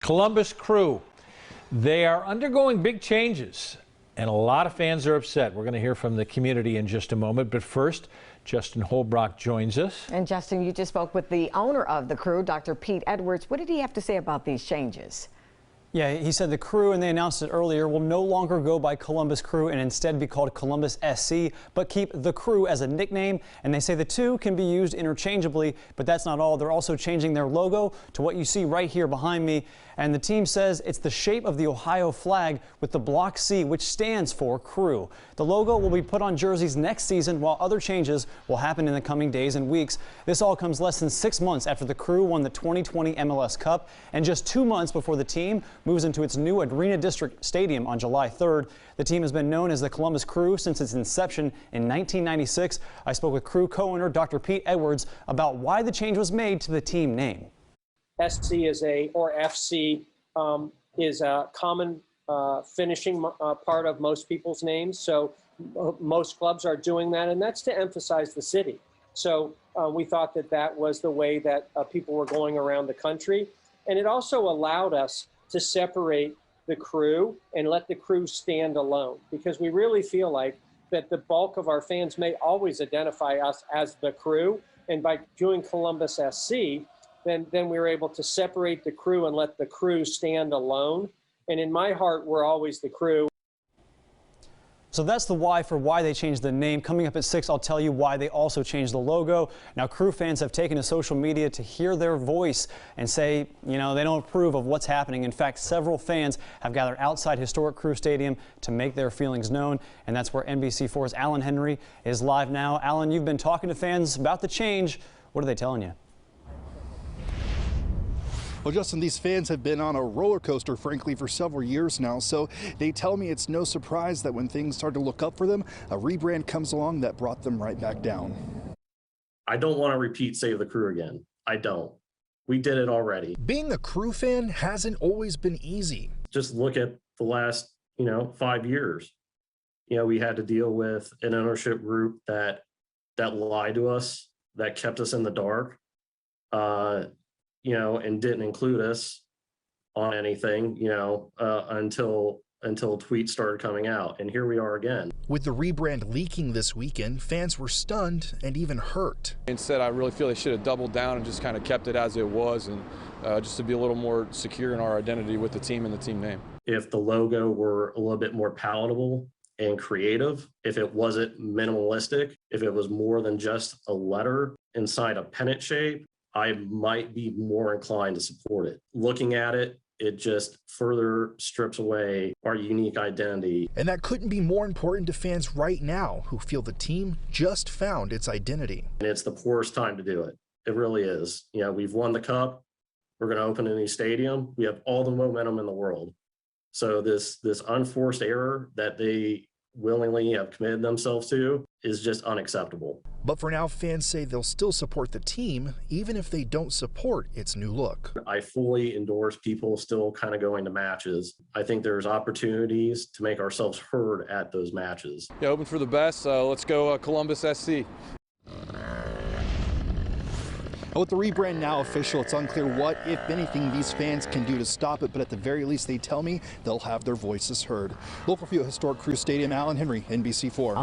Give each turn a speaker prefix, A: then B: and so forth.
A: Columbus Crew. They are undergoing big changes, and a lot of fans are upset. We're going to hear from the community in just a moment, but first, Justin Holbrook joins us.
B: And Justin, you just spoke with the owner of the Crew, Dr. Pete Edwards. What did he have to say about these changes?
C: Yeah, he said the Crew, and they announced it earlier, will no longer go by Columbus Crew and instead be called Columbus SC, but keep the Crew as a nickname. And they say the two can be used interchangeably, but that's not all. They're also changing their logo to what you see right here behind me. And the team says it's the shape of the Ohio flag with the block C, which stands for Crew. The logo will be put on jerseys next season, while other changes will happen in the coming days and weeks. This all comes less than 6 months after the Crew won the 2020 MLS Cup, and just 2 months before the team moves into its new Arena District Stadium on July 3rd. The team has been known as the Columbus Crew since its inception in 1996. I spoke with Crew co-owner Dr. Pete Edwards about why the change was made to the team name.
D: SC is or FC is a common finishing part of most people's names. So most clubs are doing that, and that's to emphasize the city. So we thought that that was the way that people were going around the country. And it also allowed us to separate the Crew and let the Crew stand alone, because we really feel like that the bulk of our fans may always identify us as the Crew. And by doing Columbus SC, then we were able to separate the Crew and let the Crew stand alone. And in my heart, we're always the Crew.
C: So that's the why for why they changed the name. Coming up at 6, I'll tell you why they also changed the logo. Now, Crew fans have taken to social media to hear their voice and say, you know, they don't approve of what's happening. In fact, several fans have gathered outside historic Crew Stadium to make their feelings known. And that's where NBC4's Alan Henry is live now. Alan, you've been talking to fans about the change. What are they telling you?
E: Well, Justin, these fans have been on a roller coaster, frankly, for several years now. So they tell me it's no surprise that when things start to look up for them, a rebrand comes along that brought them right back down.
F: I don't want to repeat Save the Crew again. I don't. We did it already.
G: Being a Crew fan hasn't always been easy.
F: Just look at the last, 5 years. We had to deal with an ownership group that lied to us, that kept us in the dark. And didn't include us on anything, until tweets started coming out. And here we are again.
G: With the rebrand leaking this weekend, fans were stunned and even hurt.
H: Instead, I really feel they should have doubled down and just kind of kept it as it was, and just to be a little more secure in our identity with the team and the team name. If the logo were a little bit more palatable and creative, if it wasn't minimalistic, if it was more than just a letter inside a pennant shape, I might be more inclined to support it. Looking at it, it just further strips away our unique identity.
G: And that couldn't be more important to fans right now who feel the team just found its identity.
F: And it's the poorest time to do it. It really is. We've won the cup. We're going to open a new stadium. We have all the momentum in the world. So this unforced error that they willingly have committed themselves to is just unacceptable.
G: But for now, fans say they'll still support the team even if they don't support its new look.
F: I fully endorse people still kind of going to matches. I think there's opportunities to make ourselves heard at those matches.
H: Yeah, hoping for the best. Let's go Columbus SC.
E: With the rebrand now official, it's unclear what, if anything, these fans can do to stop it, but at the very least, they tell me they'll have their voices heard. Local for you at historic Crew Stadium, Alan Henry, NBC4.